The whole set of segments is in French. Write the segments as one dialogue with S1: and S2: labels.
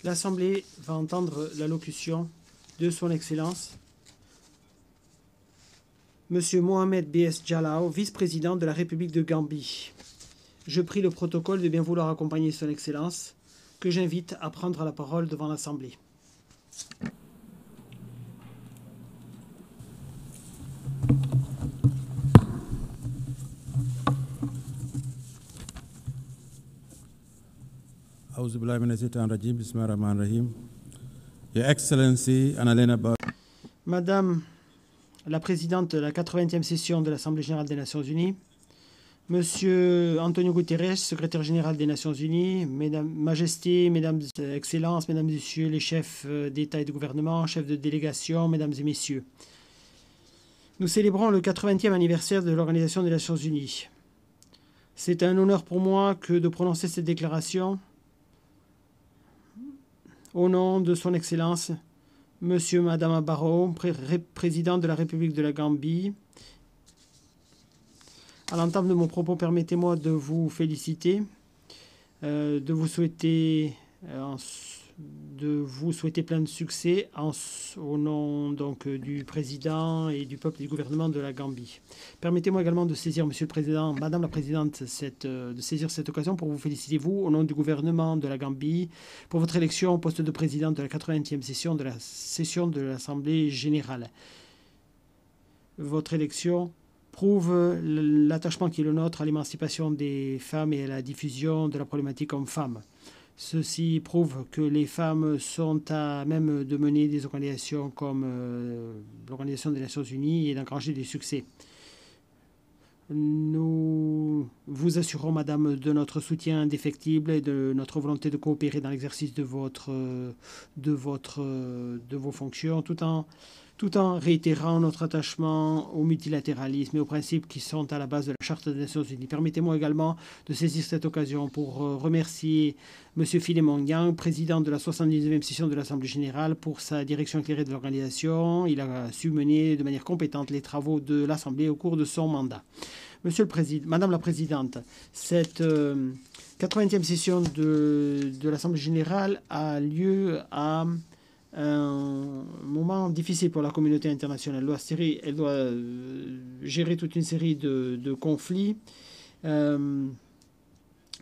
S1: L'Assemblée va entendre l'allocution de Son Excellence Monsieur Mohamed B.S. Jallow, vice-président de la République de Gambie. Je prie le protocole de bien vouloir accompagner Son Excellence, que j'invite à prendre la parole devant l'Assemblée.
S2: Your Excellency Annalena Barow,
S1: Madame la présidente de la 80e session de l'Assemblée générale des Nations unies, Monsieur Antonio Guterres, secrétaire général des Nations unies, Mesdames, Majestés, Mesdames, Excellences, Mesdames, Messieurs, les chefs d'État et de gouvernement, chefs de délégation, Mesdames et Messieurs. Nous célébrons le 80e anniversaire de l'Organisation des Nations unies. C'est un honneur pour moi que de prononcer cette déclaration au nom de Son Excellence, Monsieur Madame Barrow, président de la République de la Gambie. À l'entame de mon propos, permettez-moi de vous féliciter, de vous souhaiter plein de succès au nom donc du président et du peuple et du gouvernement de la Gambie. Permettez-moi également de saisir, Monsieur le Président, Madame la Présidente, de saisir cette occasion pour vous féliciter, vous, au nom du gouvernement de la Gambie, pour votre élection au poste de président de la 80e session de l'Assemblée générale. Votre élection prouve l'attachement qui est le nôtre à l'émancipation des femmes et à la diffusion de la problématique homme-femme. Ceci prouve que les femmes sont à même de mener des organisations comme l'Organisation des Nations unies et d'engranger des succès. Nous vous assurons, Madame, de notre soutien indéfectible et de notre volonté de coopérer dans l'exercice de vos fonctions, tout en réitérant notre attachement au multilatéralisme et aux principes qui sont à la base de la Charte des Nations unies. Permettez-moi également de saisir cette occasion pour remercier M. Philemon Yang, président de la 79e session de l'Assemblée générale, pour sa direction éclairée de l'organisation. Il a su mener de manière compétente les travaux de l'Assemblée au cours de son mandat. Madame la Présidente, cette 80e session de l'Assemblée générale a lieu à un moment difficile pour la communauté internationale. Elle doit gérer toute une série de conflits,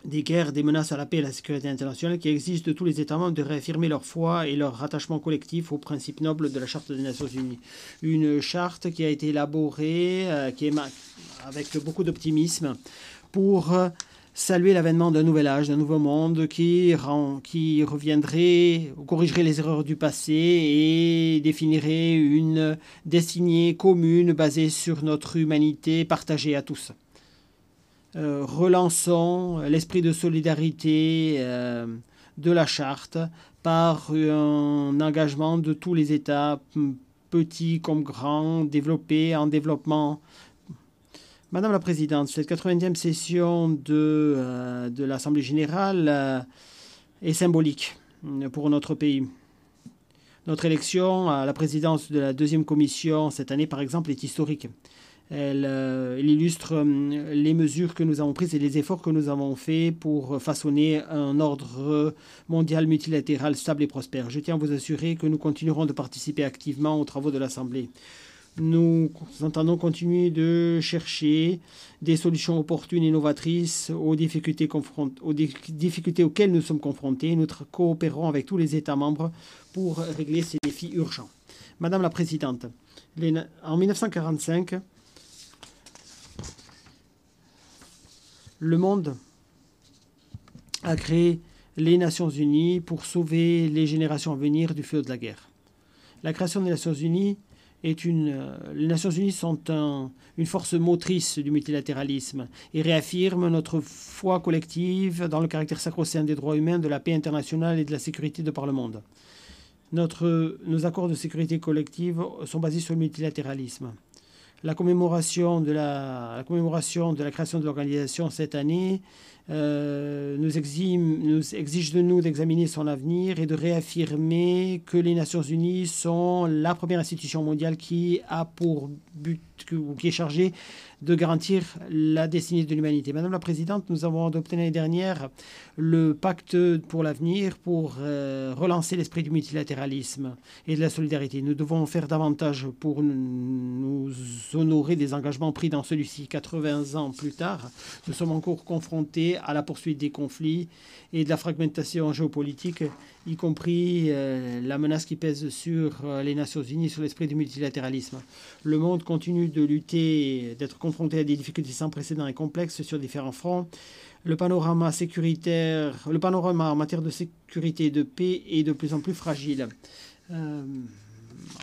S1: des guerres, des menaces à la paix et à la sécurité internationale qui exigent de tous les États membres de réaffirmer leur foi et leur rattachement collectif aux principes nobles de la Charte des Nations unies. Une charte qui a été élaborée avec beaucoup d'optimisme pour saluer l'avènement d'un nouvel âge, d'un nouveau monde qui corrigerait les erreurs du passé et définirait une destinée commune basée sur notre humanité partagée à tous. Relançons l'esprit de solidarité de la Charte par un engagement de tous les États, petits comme grands, développés, en développement. Madame la Présidente, cette 80e session de l'Assemblée générale est symbolique pour notre pays. Notre élection à la présidence de la deuxième commission cette année, par exemple, est historique. Elle illustre les mesures que nous avons prises et les efforts que nous avons faits pour façonner un ordre mondial multilatéral stable et prospère. Je tiens à vous assurer que nous continuerons de participer activement aux travaux de l'Assemblée. Nous entendons continuer de chercher des solutions opportunes et novatrices aux difficultés auxquelles nous sommes confrontés. Nous coopérons avec tous les États membres pour régler ces défis urgents. Madame la Présidente, en 1945, le monde a créé les Nations unies pour sauver les générations à venir du feu de la guerre. La création des Nations unies les Nations unies sont une force motrice du multilatéralisme et réaffirment notre foi collective dans le caractère sacro-saint des droits humains, de la paix internationale et de la sécurité de par le monde. Nos accords de sécurité collective sont basés sur le multilatéralisme. La commémoration de la création de l'organisation cette année nous exige de nous d'examiner son avenir et de réaffirmer que les Nations Unies sont la première institution mondiale qui a pour but, ou qui est chargée de garantir la destinée de l'humanité. Madame la Présidente, nous avons adopté l'année dernière le pacte pour l'avenir pour relancer l'esprit du multilatéralisme et de la solidarité. Nous devons faire davantage pour nous honorer des engagements pris dans celui-ci. 80 ans plus tard, nous sommes encore confrontés à la poursuite des conflits et de la fragmentation géopolitique, y compris la menace qui pèse sur les Nations Unies, sur l'esprit du multilatéralisme. Le monde continue de lutter, d'être confronté à des difficultés sans précédent et complexes sur différents fronts. Le panorama en matière de sécurité et de paix est de plus en plus fragile.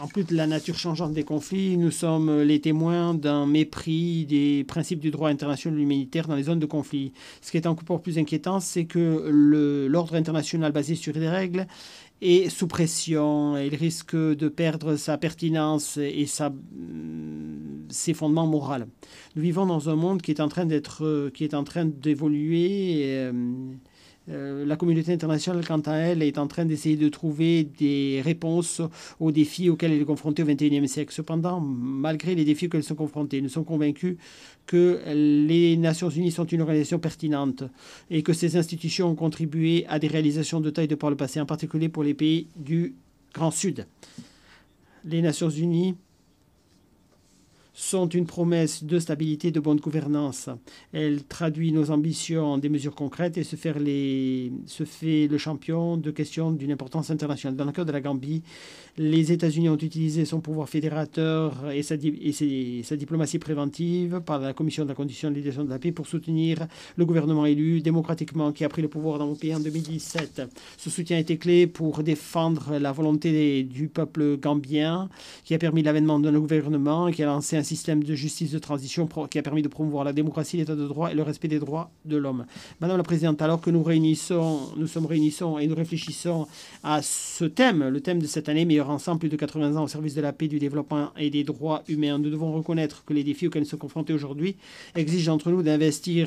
S1: En plus de la nature changeante des conflits, nous sommes les témoins d'un mépris des principes du droit international humanitaire dans les zones de conflit. Ce qui est encore plus inquiétant, c'est que l'ordre international basé sur des règles est sous pression et il risque de perdre sa pertinence et ses fondements moraux. Nous vivons dans un monde qui est en train d'évoluer. La communauté internationale, quant à elle, est en train d'essayer de trouver des réponses aux défis auxquels elle est confrontée au XXIe siècle. Cependant, malgré les défis auxquels elles sont confrontées, nous sommes convaincus que les Nations Unies sont une organisation pertinente et que ces institutions ont contribué à des réalisations de taille de par le passé, en particulier pour les pays du Grand Sud. Les Nations Unies sont une promesse de stabilité et de bonne gouvernance. Elle traduit nos ambitions en des mesures concrètes et se fait le champion de questions d'une importance internationale. Dans le cas de la Gambie, les États-Unis ont utilisé son pouvoir fédérateur et sa diplomatie préventive par la Commission de la condition de l'idéation de la paix pour soutenir le gouvernement élu démocratiquement qui a pris le pouvoir dans mon pays en 2017. Ce soutien a été clé pour défendre la volonté du peuple gambien qui a permis l'avènement d'un gouvernement et qui a lancé un système de justice de transition qui a permis de promouvoir la démocratie, l'état de droit et le respect des droits de l'homme. Madame la Présidente, alors que nous réunissons et nous réfléchissons à ce thème, le thème de cette année, meilleur ensemble, plus de 80 ans au service de la paix, du développement et des droits humains, nous devons reconnaître que les défis auxquels nous sommes confrontés aujourd'hui exigent entre nous d'investir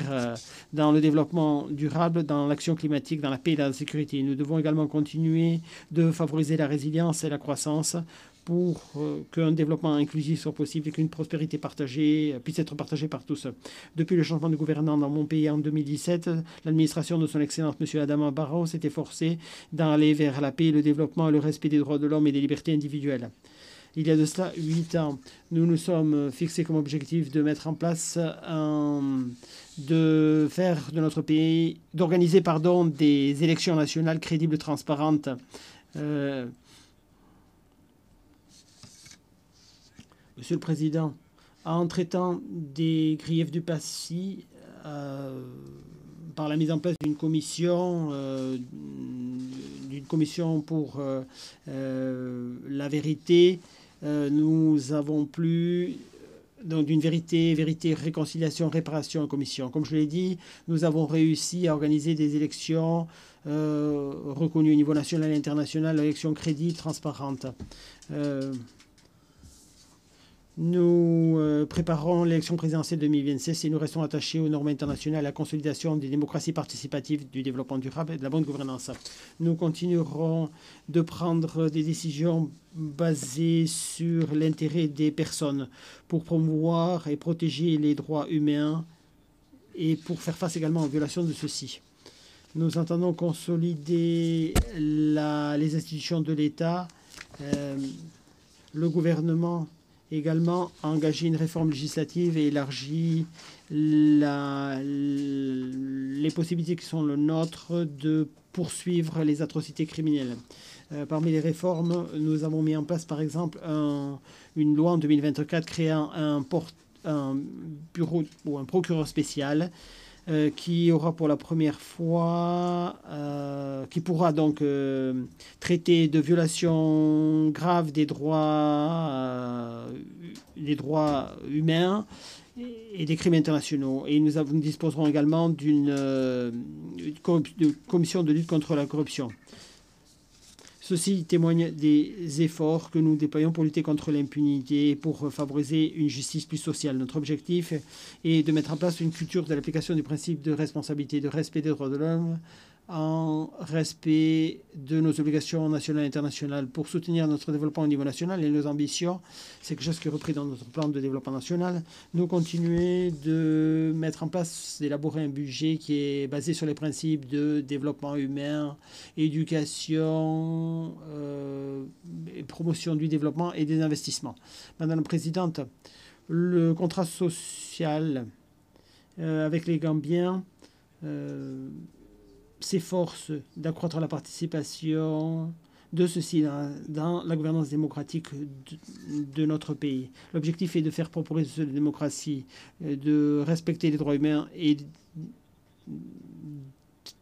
S1: dans le développement durable, dans l'action climatique, dans la paix et dans la sécurité. Nous devons également continuer de favoriser la résilience et la croissance pour qu'un développement inclusif soit possible et qu'une prospérité partagée puisse être partagée par tous. Depuis le changement de gouvernant dans mon pays en 2017, l'administration de son Excellence M. Adama Barrow s'est efforcée d'aller vers la paix, le développement et le respect des droits de l'homme et des libertés individuelles. Il y a de cela 8 ans, nous nous sommes fixés comme objectif de mettre en place d'organiser des élections nationales crédibles, transparentes. Monsieur le Président, en traitant des griefs du passé par la mise en place d'une commission pour la vérité, nous avons plus donc d'une vérité, réconciliation, réparation, commission. Comme je l'ai dit, nous avons réussi à organiser des élections reconnues au niveau national et international, élections crédibles, transparentes. Nous préparons l'élection présidentielle 2026 et nous restons attachés aux normes internationales, à la consolidation des démocraties participatives, du développement durable et de la bonne gouvernance. Nous continuerons de prendre des décisions basées sur l'intérêt des personnes pour promouvoir et protéger les droits humains et pour faire face également aux violations de ceux-ci. Nous entendons consolider les institutions de l'État, le gouvernement également a engagé une réforme législative et élargi les possibilités qui sont le nôtre de poursuivre les atrocités criminelles. Parmi les réformes, nous avons mis en place par exemple une loi en 2024 créant un bureau ou un procureur spécial qui aura pour la première fois, qui pourra donc traiter de violations graves des droits humains et des crimes internationaux. Et nous disposerons également d'une commission de lutte contre la corruption. Ceci témoigne des efforts que nous déployons pour lutter contre l'impunité et pour favoriser une justice plus sociale. Notre objectif est de mettre en place une culture de l'application du principe de responsabilité, de respect des droits de l'homme, en respect de nos obligations nationales et internationales pour soutenir notre développement au niveau national et nos ambitions. C'est quelque chose qui est repris dans notre plan de développement national. Nous continuons de mettre en place, d'élaborer un budget qui est basé sur les principes de développement humain, éducation, promotion du développement et des investissements. Madame la Présidente, le contrat social avec les Gambiens s'efforce d'accroître la participation de ceux-ci dans la gouvernance démocratique de notre pays. L'objectif est de faire progresser la démocratie, de respecter les droits humains et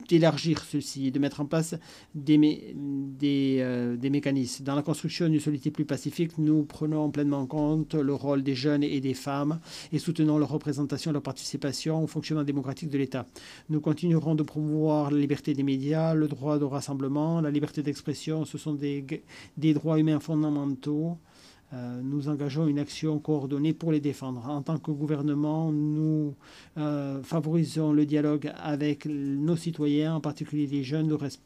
S1: d'élargir ceci et de mettre en place des mécanismes. Dans la construction d'une société plus pacifique, nous prenons pleinement en compte le rôle des jeunes et des femmes et soutenons leur représentation et leur participation au fonctionnement démocratique de l'État. Nous continuerons de promouvoir la liberté des médias, le droit de rassemblement, la liberté d'expression. Ce sont des droits humains fondamentaux. Nous engageons une action coordonnée pour les défendre. En tant que gouvernement, nous favorisons le dialogue avec nos citoyens, en particulier les jeunes. Nous respectons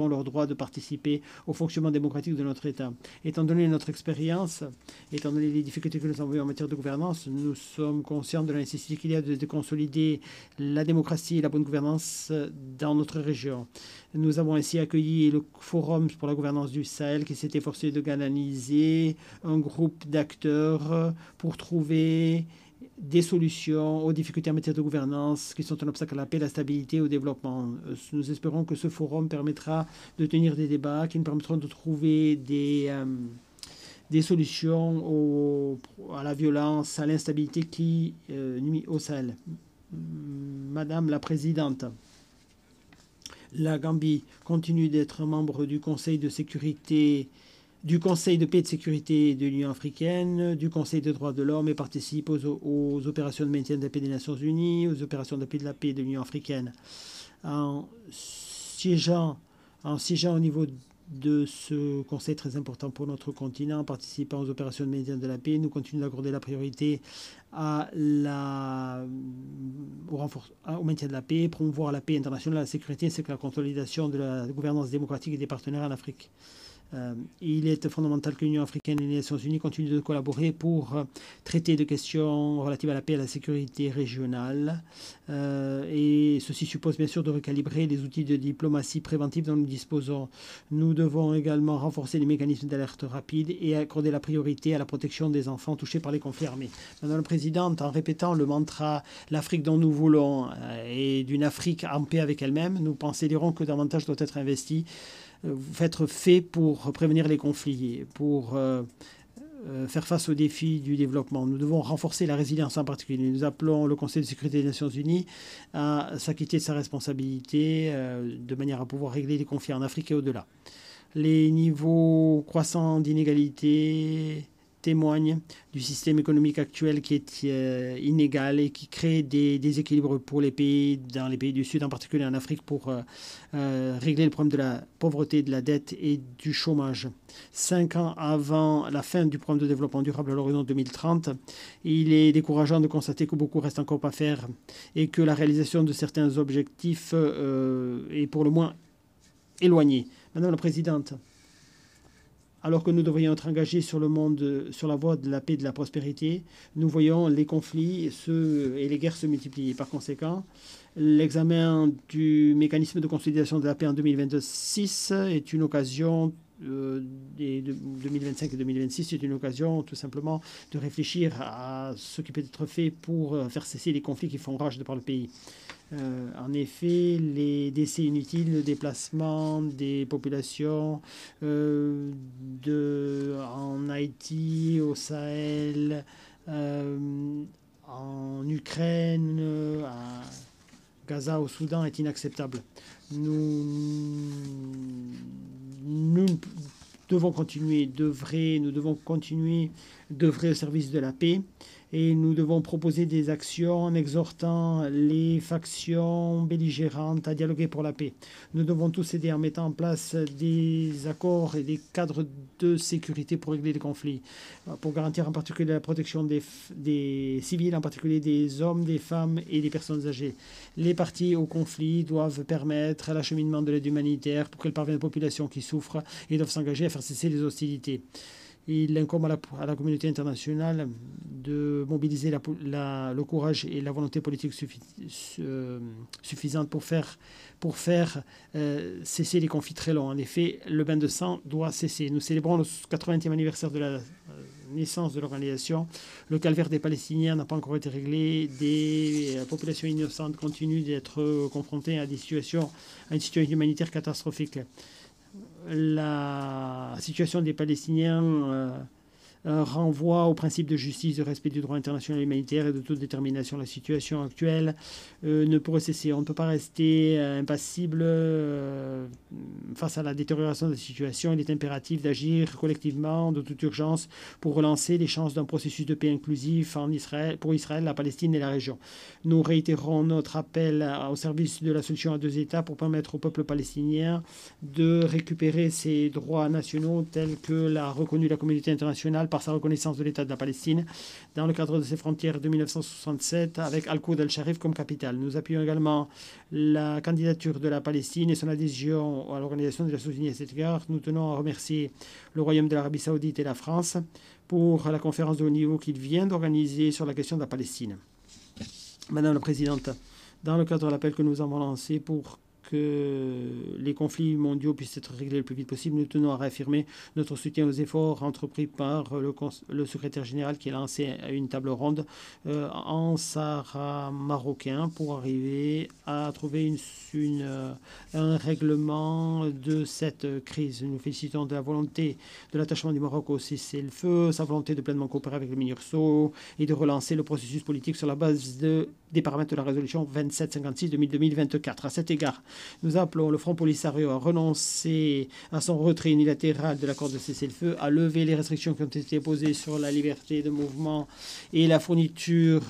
S1: leur droit de participer au fonctionnement démocratique de notre État. Étant donné notre expérience, étant donné les difficultés que nous avons en matière de gouvernance, nous sommes conscients de la nécessité qu'il y a de consolider la démocratie et la bonne gouvernance dans notre région. Nous avons ainsi accueilli le Forum pour la gouvernance du Sahel qui s'est efforcé de canaliser un groupe d'acteurs pour trouver des solutions aux difficultés en matière de gouvernance qui sont un obstacle à la paix, la stabilité et au développement. Nous espérons que ce forum permettra de tenir des débats qui nous permettront de trouver des solutions à la violence, à l'instabilité qui nuit au Sahel. Madame la Présidente, la Gambie continue d'être membre du Conseil de sécurité, du Conseil de paix et de sécurité de l'Union africaine, du Conseil des droits de l'homme et participe aux opérations de maintien de la paix des Nations unies, aux opérations de paix de l'Union africaine. En siégeant au niveau de ce conseil très important pour notre continent, en participant aux opérations de maintien de la paix, nous continuons d'accorder la priorité au maintien de la paix, promouvoir la paix internationale, la sécurité, ainsi que la consolidation de la gouvernance démocratique et des partenaires en Afrique. Il est fondamental que l'Union africaine et les Nations unies continuent de collaborer pour traiter de questions relatives à la paix et à la sécurité régionale. Et ceci suppose bien sûr de recalibrer les outils de diplomatie préventive dont nous disposons. Nous devons également renforcer les mécanismes d'alerte rapide et accorder la priorité à la protection des enfants touchés par les conflits armés. Madame la Présidente, en répétant le mantra « l'Afrique dont nous voulons » et d'une Afrique en paix avec elle-même, nous considérons que davantage doit être investi être fait pour prévenir les conflits, pour faire face aux défis du développement. Nous devons renforcer la résilience en particulier. Nous appelons le Conseil de sécurité des Nations unies à s'acquitter de sa responsabilité de manière à pouvoir régler les conflits en Afrique et au-delà. Les niveaux croissants d'inégalité témoigne du système économique actuel qui est inégal et qui crée des déséquilibres pour les pays, dans les pays du Sud, en particulier en Afrique, pour régler le problème de la pauvreté, de la dette et du chômage. 5 ans avant la fin du programme de développement durable à l'horizon 2030, il est décourageant de constater que beaucoup reste encore à faire et que la réalisation de certains objectifs est pour le moins éloignée. Madame la Présidente, alors que nous devrions être engagés sur la voie de la paix et de la prospérité, nous voyons les conflits et les guerres se multiplier. Par conséquent, l'examen du mécanisme de consolidation de la paix en 2026 est une occasion, 2025 et 2026 est une occasion tout simplement de réfléchir à ce qui peut être fait pour faire cesser les conflits qui font rage de par le pays. En effet, les décès inutiles, le déplacement des populations en Haïti, au Sahel, en Ukraine, à Gaza, au Soudan, est inacceptable. Nous devons continuer d'œuvrer au service de la paix et nous devons proposer des actions en exhortant les factions belligérantes à dialoguer pour la paix. Nous devons tous aider en mettant en place des accords et des cadres de sécurité pour régler les conflits, pour garantir en particulier la protection des civils, en particulier des hommes, des femmes et des personnes âgées. Les parties au conflit doivent permettre l'acheminement de l'aide humanitaire pour qu'elle parvienne aux populations qui souffrent et doivent s'engager à faire cesser les hostilités. Il incombe à la communauté internationale de mobiliser le courage et la volonté politique suffisante pour faire cesser les conflits très longs. En effet, le bain de sang doit cesser. Nous célébrons le 80e anniversaire de la naissance de l'organisation. Le calvaire des Palestiniens n'a pas encore été réglé. Des populations innocentes continuent d'être confrontées à une situation humanitaire catastrophique. La situation des Palestiniens renvoie au principe de justice, de respect du droit international humanitaire et de toute détermination. La situation actuelle ne pourrait cesser. On ne peut pas rester impassible face à la détérioration de la situation. Il est impératif d'agir collectivement, de toute urgence, pour relancer les chances d'un processus de paix inclusif pour Israël, la Palestine et la région. Nous réitérons notre appel au service de la solution à deux États pour permettre au peuple palestinien de récupérer ses droits nationaux tels que l'a reconnu la communauté internationale par sa reconnaissance de l'État de la Palestine dans le cadre de ses frontières de 1967 avec Al-Quds al-Sharif comme capitale. Nous appuyons également la candidature de la Palestine et son adhésion à l'Organisation des Nations Unies à cet égard. Nous tenons à remercier le Royaume de l'Arabie Saoudite et la France pour la conférence de haut niveau qu'il vient d'organiser sur la question de la Palestine. Madame la Présidente, dans le cadre de l'appel que nous avons lancé pour que les conflits mondiaux puissent être réglés le plus vite possible, nous tenons à réaffirmer notre soutien aux efforts entrepris par le secrétaire général qui a lancé une table ronde en Sahara marocain pour arriver à trouver un règlement de cette crise. Nous félicitons de la volonté de l'attachement du Maroc au cessez-le-feu, sa volonté de pleinement coopérer avec le MINURSO et de relancer le processus politique sur la base des paramètres de la résolution 2756 de 2024. À cet égard, nous appelons le Front Polisario à renoncer à son retrait unilatéral de l'accord de cessez-le-feu, à lever les restrictions qui ont été posées sur la liberté de mouvement et la fourniture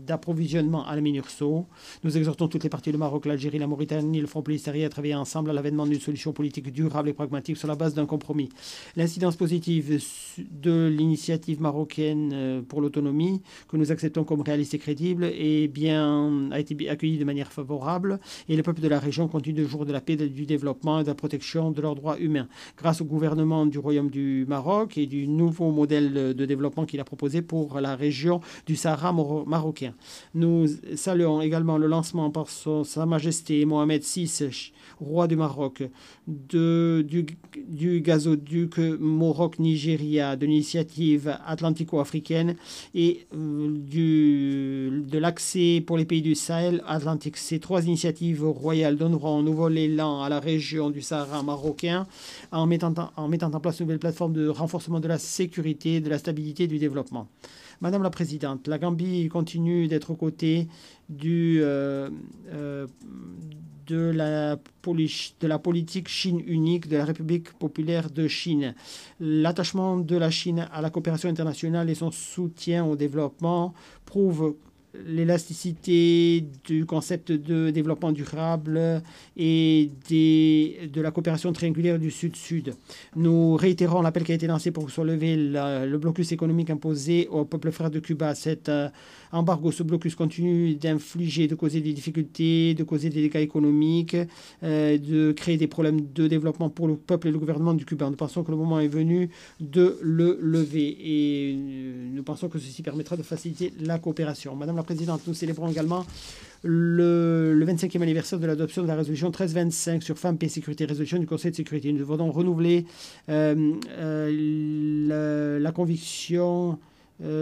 S1: d'approvisionnement à la MINURSO. Nous exhortons toutes les parties, le Maroc, l'Algérie, la Mauritanie, le Front Polisario à travailler ensemble à l'avènement d'une solution politique durable et pragmatique sur la base d'un compromis. L'incidence positive de l'initiative marocaine pour l'autonomie, que nous acceptons comme réaliste et crédible, a été accueillie de manière favorable et le peuple de la région continue de jouir de la paix, du développement et de la protection de leurs droits humains. Grâce au gouvernement du Royaume du Maroc et du nouveau modèle de développement qu'il a proposé pour la région du Sahara marocain. Nous saluons également le lancement par Sa Majesté Mohamed VI, roi du Maroc, du gazoduc Maroc-Nigeria, de l'initiative atlantico-africaine et de l'accès pour les pays du Sahel atlantique. Ces trois initiatives royales donneront un nouvel élan à la région du Sahara marocain en mettant en place une nouvelle plateforme de renforcement de la sécurité, de la stabilité et du développement. Madame la Présidente, la Gambie continue d'être aux côtés de la politique Chine unique de la République populaire de Chine. L'attachement de la Chine à la coopération internationale et son soutien au développement prouvent l'élasticité du concept de développement durable et de la coopération triangulaire du Sud-Sud. Nous réitérons l'appel qui a été lancé pour soulever le blocus économique imposé au peuple frère de Cuba. Cet embargo, ce blocus continue d'infliger, de causer des difficultés, de causer des dégâts économiques, de créer des problèmes de développement pour le peuple et le gouvernement du Cuba. Nous pensons que le moment est venu de le lever et nous pensons que ceci permettra de faciliter la coopération. Madame la Présidente, nous célébrons également le 25e anniversaire de l'adoption de la résolution 1325 sur femmes, paix, sécurité, résolution du Conseil de sécurité. Nous devons donc renouveler la conviction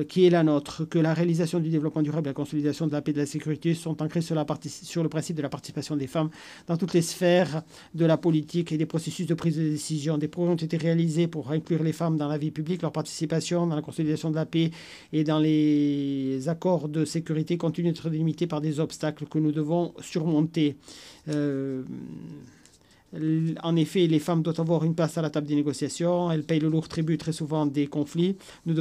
S1: qui est la nôtre, que la réalisation du développement durable et la consolidation de la paix et de la sécurité sont ancrées sur le principe de la participation des femmes dans toutes les sphères de la politique et des processus de prise de décision. Des progrès ont été réalisés pour inclure les femmes dans la vie publique. Leur participation dans la consolidation de la paix et dans les accords de sécurité continue d'être limitée par des obstacles que nous devons surmonter. En effet, les femmes doivent avoir une place à la table des négociations. Elles payent le lourd tribut très souvent des conflits. Elles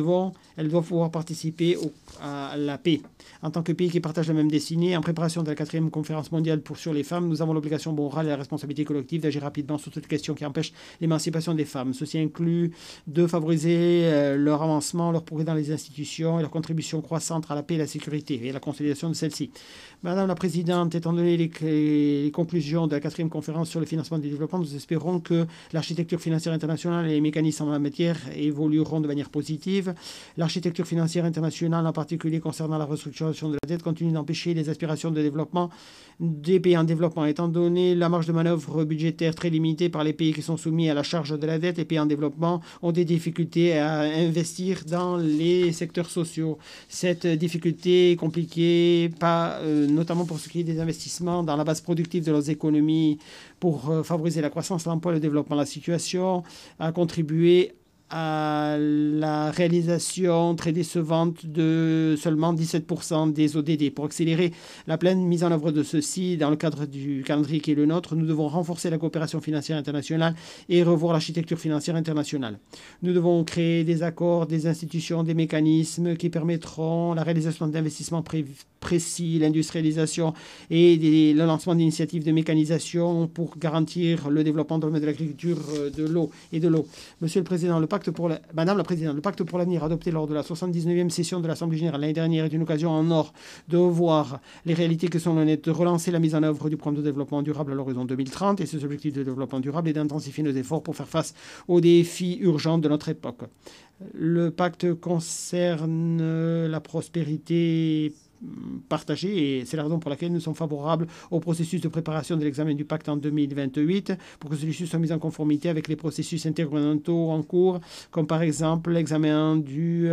S1: doivent pouvoir participer à la paix. En tant que pays qui partage la même destinée, en préparation de la 4e conférence mondiale sur les femmes, nous avons l'obligation morale et la responsabilité collective d'agir rapidement sur toute question qui empêche l'émancipation des femmes. Ceci inclut de favoriser leur avancement, leur progrès dans les institutions et leur contribution croissante à la paix et la sécurité et à la consolidation de celle-ci. Madame la Présidente, étant donné les conclusions de la 4e conférence sur le financement du développement, nous espérons que l'architecture financière internationale et les mécanismes en la matière évolueront de manière positive. L'architecture financière internationale, en particulier concernant la restructuration de la dette, continue d'empêcher les aspirations de développement des pays en développement. Étant donné la marge de manœuvre budgétaire très limitée par les pays qui sont soumis à la charge de la dette, les pays en développement ont des difficultés à investir dans les secteurs sociaux. Cette difficulté est compliquée, notamment pour ce qui est des investissements dans la base productive de leurs économies pour favoriser la croissance, l'emploi et le développement. La situation a contribué à la réalisation très décevante de seulement 17% des ODD. Pour accélérer la pleine mise en œuvre de ceux-ci, dans le cadre du calendrier qui est le nôtre, nous devons renforcer la coopération financière internationale et revoir l'architecture financière internationale. Nous devons créer des accords, des institutions, des mécanismes qui permettront la réalisation d'investissements précis, l'industrialisation et le lancement d'initiatives de mécanisation pour garantir le développement dans le domaine de l'agriculture, de l'eau et de l'eau. Monsieur le Président, Madame la Présidente, le pacte pour l'avenir adopté lors de la 79e session de l'Assemblée générale l'année dernière est une occasion en or de voir les réalités que sont les nôtres, de relancer la mise en œuvre du programme de développement durable à l'horizon 2030 et ses objectifs de développement durable et d'intensifier nos efforts pour faire face aux défis urgents de notre époque. Le pacte concerne la prospérité partagée et c'est la raison pour laquelle nous sommes favorables au processus de préparation de l'examen du pacte en 2028 pour que celui-ci soit mis en conformité avec les processus intergouvernementaux en cours, comme par exemple l'examen du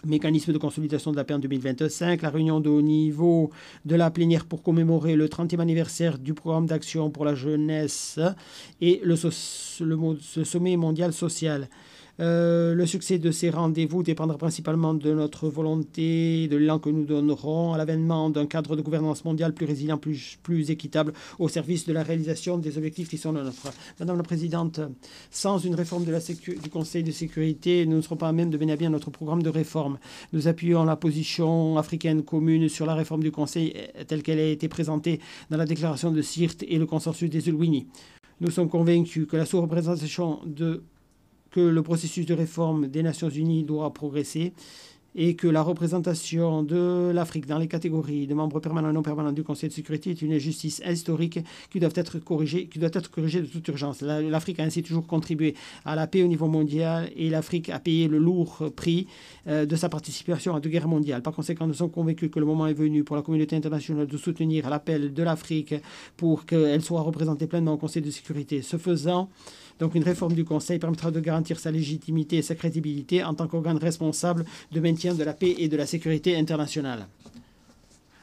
S1: mécanisme de consolidation de la paix en 2025, la réunion de haut niveau de la plénière pour commémorer le 30e anniversaire du programme d'action pour la jeunesse et ce sommet mondial social. Le succès de ces rendez-vous dépendra principalement de notre volonté, de l'élan que nous donnerons à l'avènement d'un cadre de gouvernance mondiale plus résilient, plus équitable, au service de la réalisation des objectifs qui sont les nôtres. Madame la Présidente, sans une réforme du Conseil de sécurité, nous ne serons pas à même de mener à bien notre programme de réforme. Nous appuyons la position africaine commune sur la réforme du Conseil telle qu'elle a été présentée dans la déclaration de Sirte et le consensus des Ulwini. Nous sommes convaincus que la sous-représentation que le processus de réforme des Nations Unies doit progresser et que la représentation de l'Afrique dans les catégories de membres permanents et non permanents du Conseil de sécurité est une injustice historique qui doit être corrigée de toute urgence. L'Afrique a ainsi toujours contribué à la paix au niveau mondial et l'Afrique a payé le lourd prix de sa participation à deux guerres mondiales. Par conséquent, nous sommes convaincus que le moment est venu pour la communauté internationale de soutenir l'appel de l'Afrique pour qu'elle soit représentée pleinement au Conseil de sécurité. Ce faisant, donc une réforme du Conseil permettra de garantir sa légitimité et sa crédibilité en tant qu'organe responsable de maintien de la paix et de la sécurité internationale.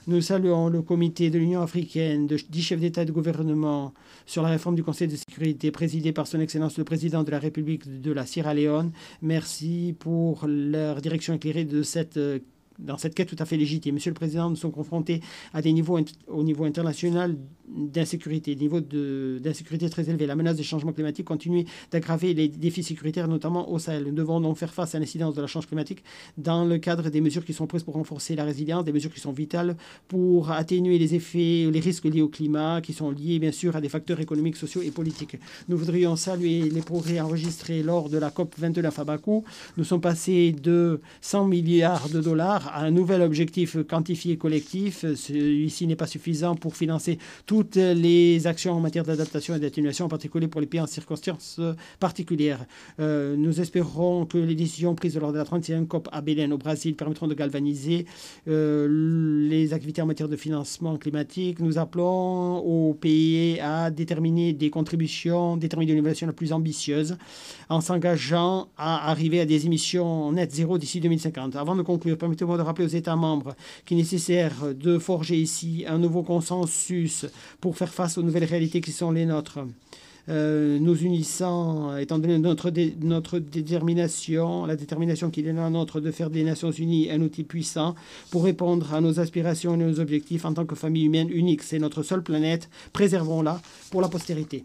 S1: Nous saluons le comité de l'Union africaine de 10 chefs d'État et de gouvernement sur la réforme du Conseil de sécurité présidé par son Excellence le Président de la République de la Sierra Leone. Merci pour leur direction éclairée dans cette quête tout à fait légitime. Monsieur le Président, nous sommes confrontés à des niveaux au niveau international d'insécurité, des niveaux d'insécurité très élevés. La menace des changements climatiques continue d'aggraver les défis sécuritaires, notamment au Sahel. Nous devons donc faire face à l'incidence de la change climatique dans le cadre des mesures qui sont prises pour renforcer la résilience, des mesures qui sont vitales pour atténuer les effets, les risques liés au climat, qui sont liés bien sûr à des facteurs économiques, sociaux et politiques. Nous voudrions saluer les progrès enregistrés lors de la COP29 à Bakou. Nous sommes passés de 100 milliards de dollars à un nouvel objectif quantifié et collectif. Celui-ci n'est pas suffisant pour financer toutes les actions en matière d'adaptation et d'atténuation, en particulier pour les pays en circonstances particulières. Nous espérons que les décisions prises lors de la 31e COP à Belém au Brésil permettront de galvaniser les activités en matière de financement climatique. Nous appelons aux pays à déterminer des contributions, déterminer une évaluation la plus ambitieuse en s'engageant à arriver à des émissions net zéro d'ici 2050. Avant de conclure, permettez-moi de rappeler aux États membres qu'il est nécessaire de forger ici un nouveau consensus pour faire face aux nouvelles réalités qui sont les nôtres. Nous unissant, étant donné notre détermination, la détermination qu'il est la nôtre de faire des Nations Unies un outil puissant pour répondre à nos aspirations et nos objectifs en tant que famille humaine unique. C'est notre seule planète, préservons-la pour la postérité.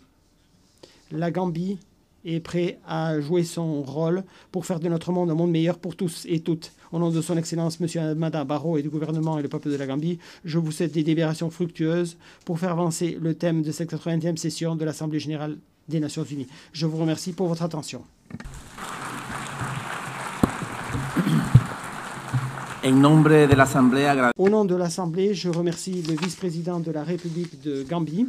S1: la Gambie est prête à jouer son rôle pour faire de notre monde un monde meilleur pour tous et toutes. Au nom de son Excellence, M. Adama Barrow et du gouvernement et le peuple de la Gambie, je vous souhaite des délibérations fructueuses pour faire avancer le thème de cette 80e session de l'Assemblée générale des Nations unies. Je vous remercie pour votre attention.
S3: En nombre de l'Assemblée,
S1: Au nom de l'Assemblée, je remercie le vice-président de la République de Gambie.